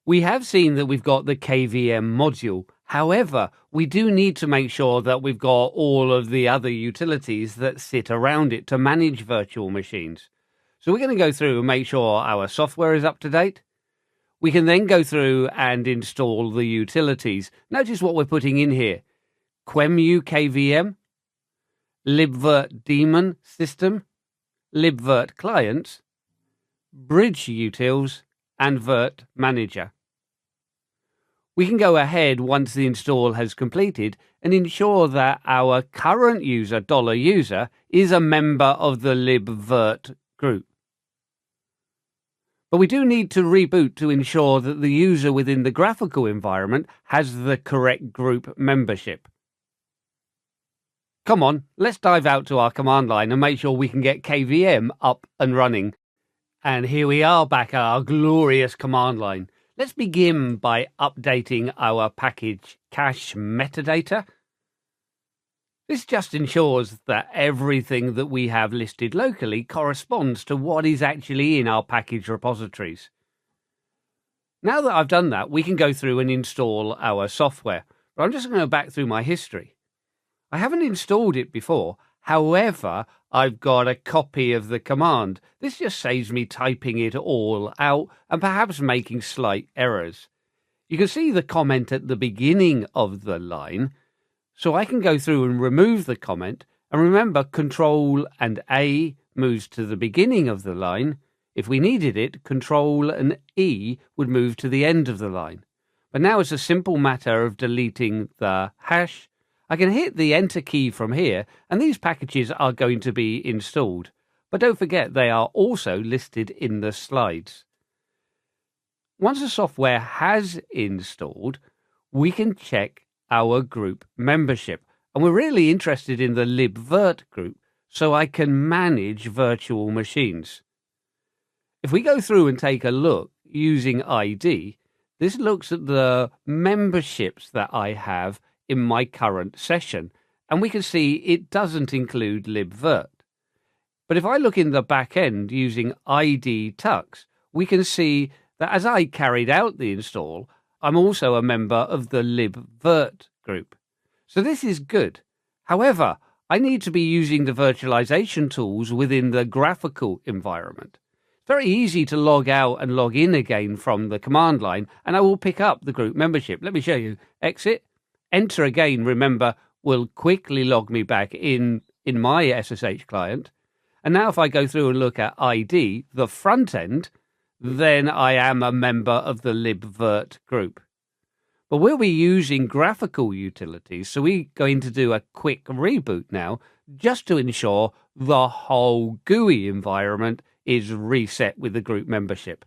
We have seen that we've got the KVM module. However, we do need to make sure that we've got all of the other utilities that sit around it to manage virtual machines. So we're going to go through and make sure our software is up to date. We can then go through and install the utilities. Notice what we're putting in here. QEMUKVM, libvirt daemon system, libvirt clients, bridge utils, and virt manager. We can go ahead once the install has completed and ensure that our current user, $user, is a member of the libvirt group. But we do need to reboot to ensure that the user within the graphical environment has the correct group membership. Come on, let's dive out to our command line and make sure we can get KVM up and running. And here we are back at our glorious command line. Let's begin by updating our package cache metadata. This just ensures that everything that we have listed locally corresponds to what is actually in our package repositories. Now that I've done that, we can go through and install our software. But I'm just going to go back through my history. I haven't installed it before. However, I've got a copy of the command. This just saves me typing it all out and perhaps making slight errors. You can see the comment at the beginning of the line. So I can go through and remove the comment, and remember Control and A moves to the beginning of the line. If we needed it, Control and E would move to the end of the line. But now it's a simple matter of deleting the hash. I can hit the Enter key from here, and these packages are going to be installed. But don't forget, they are also listed in the slides. Once the software has installed, we can check our group membership. And we're really interested in the libvirt group, so I can manage virtual machines. If we go through and take a look using ID, this looks at the memberships that I have in my current session, and we can see it doesn't include libvirt. But if I look in the back end using ID tux, we can see that as I carried out the install, I'm also a member of the libvirt group. So this is good. However, I need to be using the virtualization tools within the graphical environment. It's very easy to log out and log in again from the command line, and I will pick up the group membership. Let me show you. Exit, enter again, remember, will quickly log me back in my SSH client. And now if I go through and look at ID, the front end, then I am a member of the libvirt group. But we'll be using graphical utilities, so we're going to do a quick reboot now just to ensure the whole GUI environment is reset with the group membership.